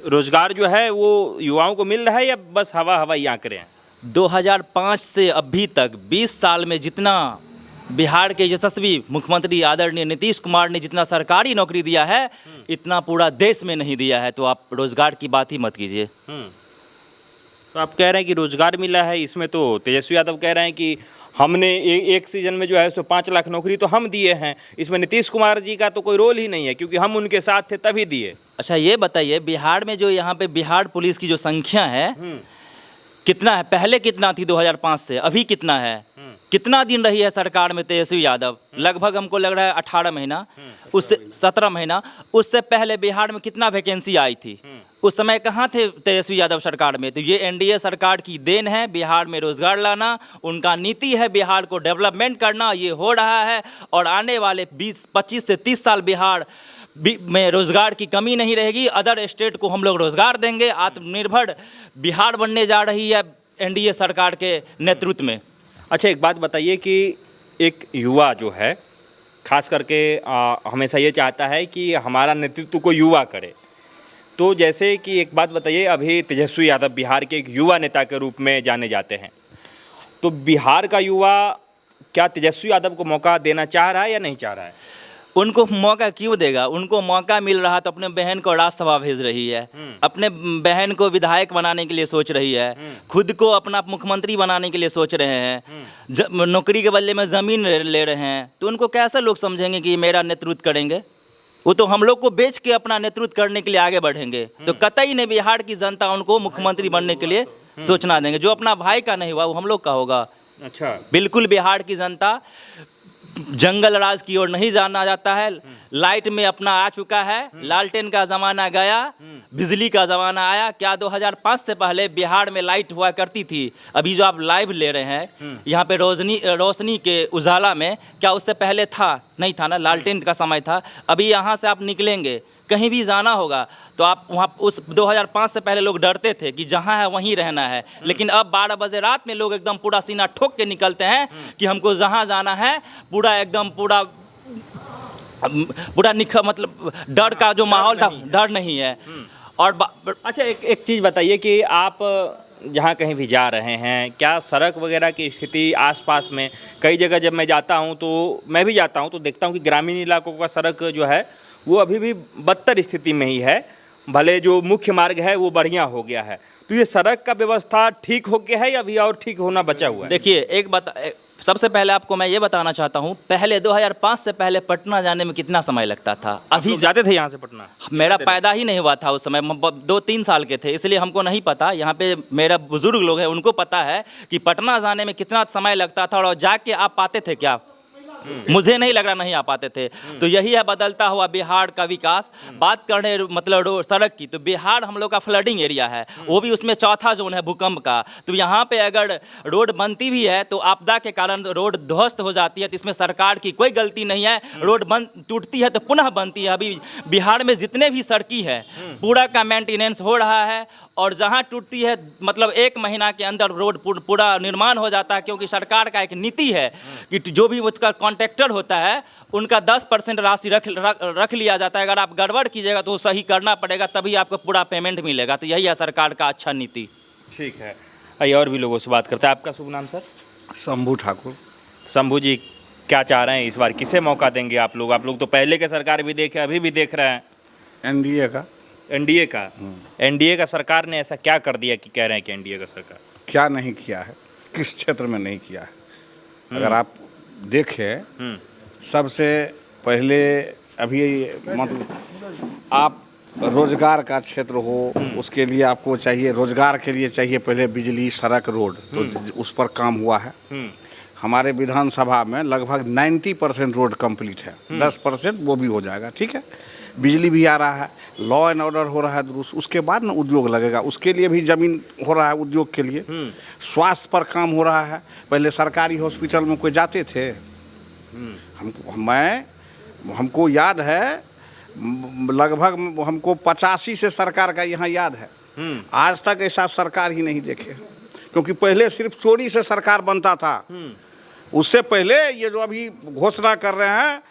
रोजगार जो है वो युवाओं को मिल रहा है या बस हवा हवाई आंकड़े हैं? 2005 से अभी तक 20 साल में जितना बिहार के यशस्वी मुख्यमंत्री आदरणीय नीतीश कुमार ने जितना सरकारी नौकरी दिया है, इतना पूरा देश में नहीं दिया है। तो आप रोजगार की बात ही मत कीजिए। तो आप कह रहे हैं कि रोजगार मिला है, इसमें तो तेजस्वी यादव कह रहे हैं कि हमने एक सीजन में जो है सो 5 लाख नौकरी तो हम दिए हैं, इसमें नीतीश कुमार जी का तो कोई रोल ही नहीं है क्योंकि हम उनके साथ थे तभी दिए। अच्छा ये बताइए, बिहार में जो यहाँ पे बिहार पुलिस की जो संख्या है कितना है? पहले कितना थी 2005 से, अभी कितना है? कितना दिन रही है सरकार में तेजस्वी यादव? लगभग हमको लग रहा है 18 महीना, उससे 17 महीना। उससे पहले बिहार में कितना वैकेंसी आई थी? उस समय कहाँ थे तेजस्वी यादव सरकार में? तो ये एनडीए सरकार की देन है बिहार में रोजगार लाना, उनका नीति है बिहार को डेवलपमेंट करना, ये हो रहा है। और आने वाले 25 से 30 साल बिहार में रोजगार की कमी नहीं रहेगी। अदर स्टेट को हम लोग रोजगार देंगे। आत्मनिर्भर बिहार बनने जा रही है एनडीए सरकार के नेतृत्व में। अच्छा एक बात बताइए कि एक युवा जो है खास करके हमेशा ये चाहता है कि हमारा नेतृत्व को युवा करे। तो जैसे कि एक बात बताइए, अभी तेजस्वी यादव बिहार के एक युवा नेता के रूप में जाने जाते हैं, तो बिहार का युवा क्या तेजस्वी यादव को मौका देना चाह रहा है या नहीं चाह रहा है? उनको मौका क्यों देगा? उनको मौका मिल रहा तो अपने बहन को राज्यसभा भेज रही है, अपने बहन को विधायक बनाने के लिए सोच रही है, खुद को अपना मुख्यमंत्री बनाने के लिए सोच रहे हैं, नौकरी के बदले में ज़मीन ले रहे हैं। तो उनको कैसे लोग समझेंगे कि मेरा नेतृत्व करेंगे? वो तो हम लोग को बेच के अपना नेतृत्व करने के लिए आगे बढ़ेंगे। तो कतई नहीं बिहार की जनता उनको मुख्यमंत्री बनने के लिए सोचना देंगे। जो अपना भाई का नहीं हुआ वो हम लोग का होगा। अच्छा, बिल्कुल बिहार की जनता जंगल राज की ओर नहीं जाना जाता है। लाइट में अपना आ चुका है, लालटेन का ज़माना गया, बिजली का ज़माना आया। क्या 2005 से पहले बिहार में लाइट हुआ करती थी? अभी जो आप लाइव ले रहे हैं यहाँ पे रोशनी के उजाला में, क्या उससे पहले था? नहीं था ना, लालटेन का समय था। अभी यहाँ से आप निकलेंगे, कहीं भी जाना होगा तो आप वहाँ उस 2005 से पहले लोग डरते थे कि जहाँ है वहीं रहना है। लेकिन अब 12 बजे रात में लोग एकदम पूरा सीना ठोक के निकलते हैं कि हमको जहाँ जाना है, पूरा एकदम पूरा मतलब डर का जो माहौल था, डर नहीं है। और अच्छा एक चीज़ बताइए कि आप जहाँ कहीं भी जा रहे हैं, क्या सड़क वगैरह की स्थिति आसपास में? कई जगह जब मैं जाता हूँ तो मैं भी जाता हूँ तो देखता हूँ कि ग्रामीण इलाकों का सड़क जो है वो अभी भी बदतर स्थिति में ही है। भले जो मुख्य मार्ग है वो बढ़िया हो गया है, तो ये सड़क का व्यवस्था ठीक हो गया है या अभी और ठीक होना बचा हुआ है? देखिए सबसे पहले आपको मैं ये बताना चाहता हूँ, पहले 2005 से पहले पटना जाने में कितना समय लगता था? अभी जाते थे यहाँ से पटना? मेरा पैदा ही नहीं हुआ था उस समय, 2-3 साल के थे, इसलिए हमको नहीं पता। यहाँ पे मेरा बुजुर्ग लोग हैं, उनको पता है कि पटना जाने में कितना समय लगता था और जाके आप पाते थे क्या? मुझे नहीं लग रहा नहीं आ पाते थे। तो यही है बदलता हुआ बिहार का विकास। बात करने मतलब सड़क की, तो बिहार हम लोग का फ्लडिंग एरिया है, वो भी उसमें चौथा जोन है भूकंप का। तो यहाँ पे अगर रोड बनती भी है तो आपदा के कारण रोड ध्वस्त हो जाती है, तो इसमें सरकार की कोई गलती नहीं है। रोड टूटती है तो पुनः बनती है। अभी बिहार में जितने भी सड़की है पूरा का मेंटेनेंस हो रहा है, और जहाँ टूटती है मतलब 1 महीना के अंदर रोड पूरा निर्माण हो जाता है, क्योंकि सरकार का एक नीति है कि जो भी उसका कॉन्ट्रैक्टर होता है उनका 10% राशि रख लिया जाता है। अगर आप गड़बड़ कीजिएगा तो सही करना पड़ेगा, तभी आपको पूरा पेमेंट मिलेगा। तो यही है सरकार का अच्छा नीति। ठीक है, आइए और भी लोगों से बात करते हैं। आपका शुभ नाम सर? शंभू ठाकुर। शंभू जी, क्या चाह रहे हैं इस बार, किसे मौका देंगे आप लोग? आप लोग तो पहले के सरकार भी देखे, अभी भी देख रहे हैं। एनडीए का। एनडीए का? एनडीए का सरकार ने ऐसा क्या कर दिया कि कह रहे हैं कि एनडीए का सरकार क्या नहीं किया है, किस क्षेत्र में नहीं किया है? अगर आप देखें, सबसे पहले अभी मतलब आप रोजगार का क्षेत्र हो, उसके लिए आपको चाहिए, रोजगार के लिए चाहिए पहले बिजली, सड़क, रोड, तो उस पर काम हुआ है। हमारे विधानसभा में लगभग 90% रोड कंप्लीट है, 10% वो भी हो जाएगा। ठीक है, बिजली भी आ रहा है, लॉ एंड ऑर्डर हो रहा है दुरुस्त। उसके बाद ना उद्योग लगेगा, उसके लिए भी ज़मीन हो रहा है उद्योग के लिए। स्वास्थ्य पर काम हो रहा है। पहले सरकारी हॉस्पिटल में कोई जाते थे? हमको याद है, लगभग हमको 85 से सरकार का यहाँ याद है। आज तक ऐसा सरकार ही नहीं देखे, क्योंकि पहले सिर्फ चोरी से सरकार बनता था। उससे पहले ये जो अभी घोषणा कर रहे हैं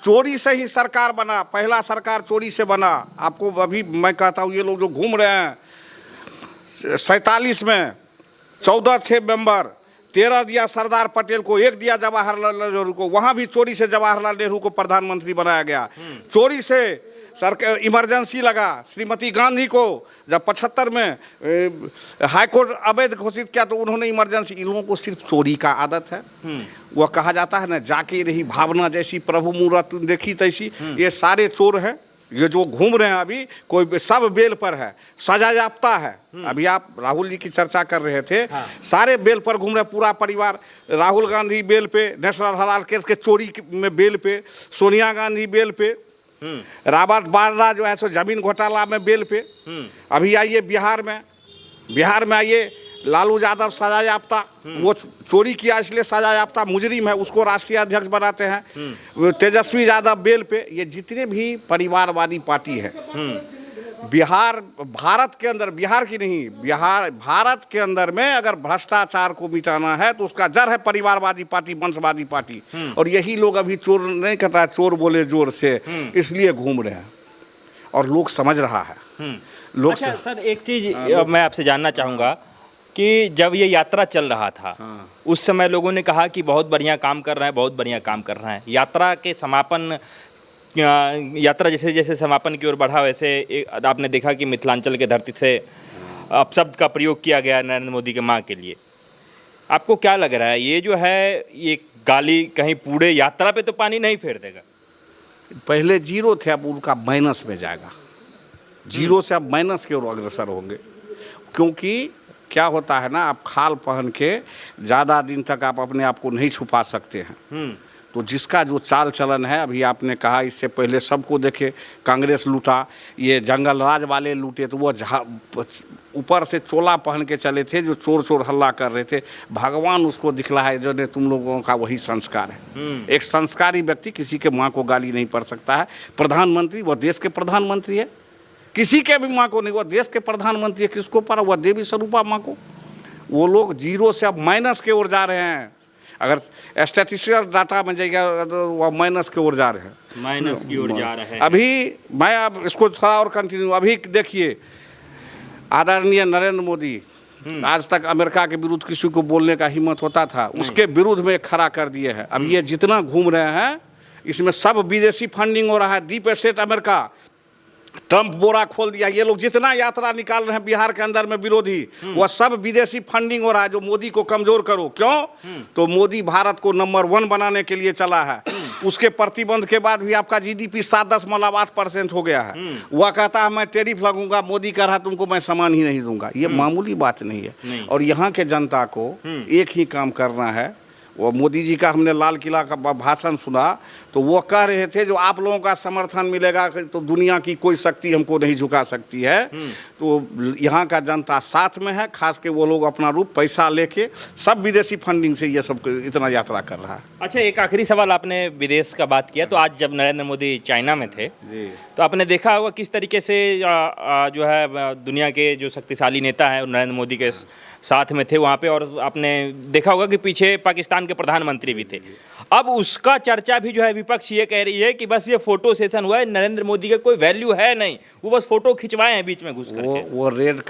चोरी से ही सरकार बना, पहला सरकार चोरी से बना। आपको अभी मैं कहता हूँ, ये लोग जो घूम रहे हैं 47 में 14 थे मेंबर, 13 दिया सरदार पटेल को, 1 दिया जवाहरलाल नेहरू को। वहाँ भी चोरी से जवाहरलाल नेहरू को प्रधानमंत्री बनाया गया। चोरी से सरकार इमरजेंसी लगा श्रीमती गांधी को, जब 75 में हाईकोर्ट अवैध घोषित किया तो उन्होंने इमरजेंसी। इन लोगों को सिर्फ चोरी का आदत है। वह कहा जाता है ना, जाके रही भावना जैसी प्रभु मूरत देखी तैसी। ये सारे चोर हैं, ये जो घूम रहे हैं अभी, कोई सब बेल पर है, सजा याफ्ता है। अभी आप राहुल जी की चर्चा कर रहे थे, सारे बेल पर घूम रहे, पूरा परिवार। राहुल गांधी बेल पे, नेशनल हलाल केस के चोरी में बेल पे, सोनिया गांधी बेल पे, रॉबर्ट वाड्रा जो है सो जमीन घोटाला में बेल पे। अभी आइए बिहार में आइए, लालू यादव सजा याफ्ता, वो चोरी किया इसलिए सजा याफ्ता मुजरिम है, उसको राष्ट्रीय अध्यक्ष बनाते हैं। तेजस्वी यादव बेल पे। ये जितने भी परिवारवादी पार्टी है बिहार, भारत के अंदर, बिहार की नहीं, बिहार भारत के अंदर में अगर भ्रष्टाचार को मिटाना है तो उसका जड़ है परिवारवादी पार्टी, वंशवादी पार्टी। और यही लोग अभी चोर नहीं कहता, चोर बोले जोर से, इसलिए घूम रहे हैं और लोग समझ रहा है। लोग अच्छा सर, एक चीज़ मैं आपसे जानना चाहूँगा कि जब ये यात्रा चल रहा था उस समय लोगों ने कहा कि बहुत बढ़िया काम कर रहे हैं, बहुत बढ़िया काम कर रहे हैं। यात्रा के समापन, यात्रा जैसे जैसे समापन की ओर बढ़ा, वैसे आपने देखा कि मिथिलांचल के धरती से अपशब्द का प्रयोग किया गया नरेंद्र मोदी के मां के लिए। आपको क्या लग रहा है, ये जो है ये गाली कहीं पूरे यात्रा पे तो पानी नहीं फेर देगा? पहले 0 थे, अब उनका माइनस में जाएगा। 0 से अब माइनस की ओर अग्रसर होंगे। क्योंकि क्या होता है ना, आप खाल पहन के ज़्यादा दिन तक आप अपने आप को नहीं छुपा सकते हैं। तो जिसका जो चाल चलन है, अभी आपने कहा इससे पहले सबको देखे, कांग्रेस लूटा, ये जंगल राज वाले लूटे, तो वो ऊपर से चोला पहन के चले थे, जो चोर चोर हल्ला कर रहे थे। भगवान उसको दिखलाए जो ने तुम लोगों का वही संस्कार है। एक संस्कारी व्यक्ति किसी के माँ को गाली नहीं पड़ सकता है। प्रधानमंत्री, वह देश के प्रधानमंत्री है, किसी के भी माँ को नहीं, वह देश के प्रधानमंत्री है। किसको पर, वह देवी स्वरूपा माँ को। वो लोग 0 से अब माइनस की ओर जा रहे हैं। अगर स्टैटिस्टिकल डाटा में जाएगा तो वह माइनस की ओर जा रहे हैं, माइनस की ओर जा रहे हैं। अभी मैं अब इसको थोड़ा और कंटिन्यू, अभी देखिए आदरणीय नरेंद्र मोदी, आज तक अमेरिका के विरुद्ध किसी को बोलने का हिम्मत होता था, उसके विरुद्ध में खड़ा कर दिए हैं। अब ये जितना घूम रहे हैं इसमें सब विदेशी फंडिंग हो रहा है, डीप स्टेट अमेरिका, ट्रंप बोरा खोल दिया। ये लोग जितना यात्रा निकाल रहे हैं बिहार के अंदर में विरोधी, वह सब विदेशी फंडिंग हो रहा है, जो मोदी को कमजोर करो। क्यों? तो मोदी भारत को नंबर 1 बनाने के लिए चला है। उसके प्रतिबंध के बाद भी आपका जीडीपी 7.8% हो गया है। वह कहता है मैं टैरिफ लगूंगा, मोदी कह रहा तुमको मैं सामान ही नहीं दूंगा। ये मामूली बात नहीं है। और यहाँ के जनता को एक ही काम करना है। वो मोदी जी का हमने लाल किला का भाषण सुना, तो वो कह रहे थे जो आप लोगों का समर्थन मिलेगा तो दुनिया की कोई शक्ति हमको नहीं झुका सकती है। तो यहाँ का जनता साथ में है, खास के वो लोग अपना रूप पैसा लेके सब विदेशी फंडिंग से ये सब इतना यात्रा कर रहा है। अच्छा, एक आखिरी सवाल, आपने विदेश का बात किया, तो आज जब नरेंद्र मोदी चाइना में थे तो आपने देखा होगा किस तरीके से जो है दुनिया के जो शक्तिशाली नेता हैं नरेंद्र मोदी के साथ में थे वहाँ पे, और आपने देखा होगा कि पीछे पाकिस्तान के प्रधानमंत्री भी थे। अब उसका चर्चा भी जो है विपक्ष ये कह रही है कि बस ये फोटो सेशन हुआ है, नरेंद्र मोदी का कोई वैल्यू है नहीं, वो बस फोटो खिंचवाए हैं बीच में घुस करके। वो रेड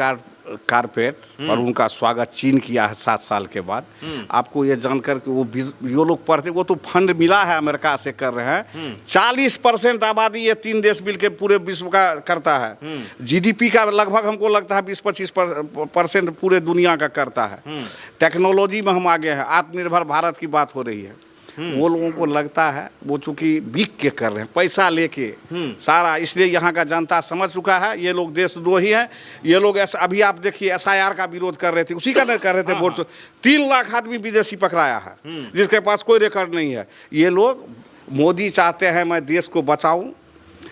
कारपेट पर उनका स्वागत चीन किया है 7 साल के बाद। आपको ये जानकर कि वो लोग पढ़ते, वो तो फंड मिला है अमेरिका से कर रहे हैं। 40% आबादी ये 3 देश मिल के पूरे विश्व का करता है। जीडीपी का लगभग हमको लगता है 20-25% पूरे दुनिया का करता है। टेक्नोलॉजी में हम आगे हैं, आत्मनिर्भर भारत की बात हो रही है। वो लोगों को लगता है वो चूंकि बिक के कर रहे हैं, पैसा लेके सारा, इसलिए यहाँ का जनता समझ चुका है ये लोग देशद्रोही ही है। ये लोग अभी आप देखिए SIR का विरोध कर रहे थे, उसी का नहीं कर रहे थे वोट। 3 लाख आदमी विदेशी पकड़ाया है जिसके पास कोई रिकॉर्ड नहीं है। ये लोग, मोदी चाहते हैं मैं देश को बचाऊं,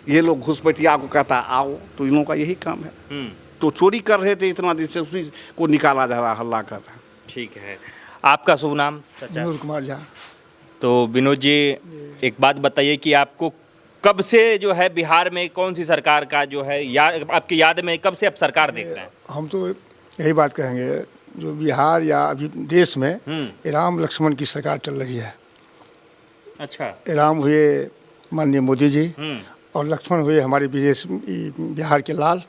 ये लोग घुसपैठिया को कहता आओ, तो इन लोगों का यही काम है। तो चोरी कर रहे थे इतना दिन से, उसी को निकाला जा रहा, हल्ला कर रहा। ठीक है, आपका शुभ नाम? विनोद कुमार झा। तो विनोद जी, एक बात बताइए कि आपको कब से जो है बिहार में कौन सी सरकार का जो है आपकी याद में कब से आप सरकार देख रहे हैं? हम तो यही बात कहेंगे, जो बिहार या अभी देश में राम लक्ष्मण की सरकार चल रही है। अच्छा। राम हुए, माननीय मोदी जी, और लक्ष्मण हुए हमारे बिहार के लाल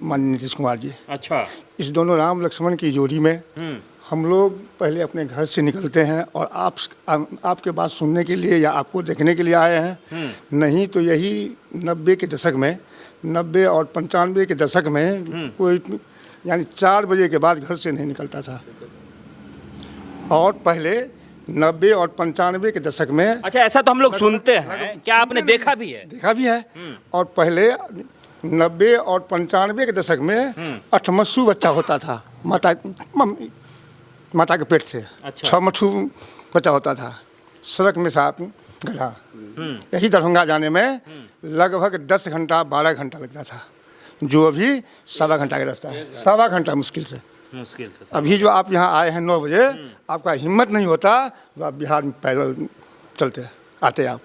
माननीय नीतीश कुमार जी। अच्छा। इस दोनों राम लक्ष्मण की जोड़ी में हम लोग पहले अपने घर से निकलते हैं और आपके बात सुनने के लिए या आपको देखने के लिए आए हैं। नहीं तो यही 90 के दशक में, 90 और 95 के दशक में कोई यानी 4 बजे के बाद घर से नहीं निकलता था। और पहले 90 और 95 के दशक में, अच्छा, ऐसा तो हम लोग सुनते हैं, क्या आपने देखा भी है? देखा भी है। और पहले 90 और 95 के दशक में 8 मच्छू बच्चा होता था माता के पेट से। अच्छा। 6 मच्छू बच्चा होता था सड़क में साथ गधा। यही दरभंगा जाने में लगभग 10 घंटा 12 घंटा लगता था, जो अभी 1.25 घंटा का रास्ता है। 1.25 घंटा मुश्किल से। अभी जो आप यहाँ आए हैं 9 बजे, आपका हिम्मत नहीं होता तो आप बिहार में पैदल चलते आते आप।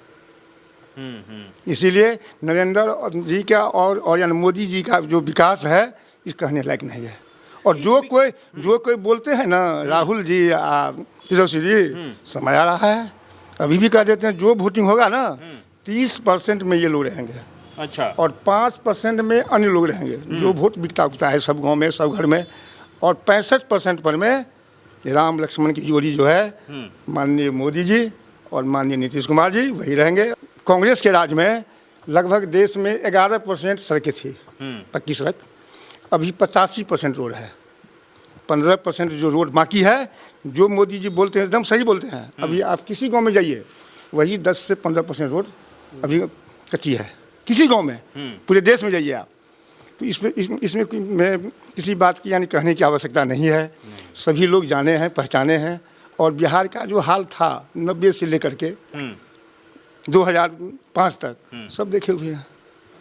इसीलिए नरेंद्र जी का और यानी मोदी जी का जो विकास है, इस कहने लायक नहीं है। और जो कोई बोलते हैं ना, राहुल जी तेजस्वी जी, समय आ रहा है, अभी भी कह देते हैं जो वोटिंग होगा ना 30% में ये लोग रहेंगे। अच्छा। और 5% में अन्य लोग रहेंगे, जो वोट बिकता उगता है सब गांव में, सब घर में। और 65% पर में राम लक्ष्मण की जोड़ी जो है माननीय मोदी जी और माननीय नीतीश कुमार जी, वही रहेंगे। कांग्रेस के राज में लगभग देश में 11% सड़कें थी, पक्की सड़क। अभी 85% रोड है। 15% जो रोड बाकी है, जो मोदी जी बोलते हैं एकदम सही बोलते हैं। अभी आप किसी गांव में जाइए, वही 10 से 15% रोड अभी कच्ची है किसी गांव में। पूरे देश में जाइए आप, तो इसमें मैं किसी बात की यानी कहने की आवश्यकता नहीं है। सभी लोग जाने हैं, पहचाने हैं। और बिहार का जो हाल था 90 से लेकर के 2005 तक, सब देखे हुए हैं।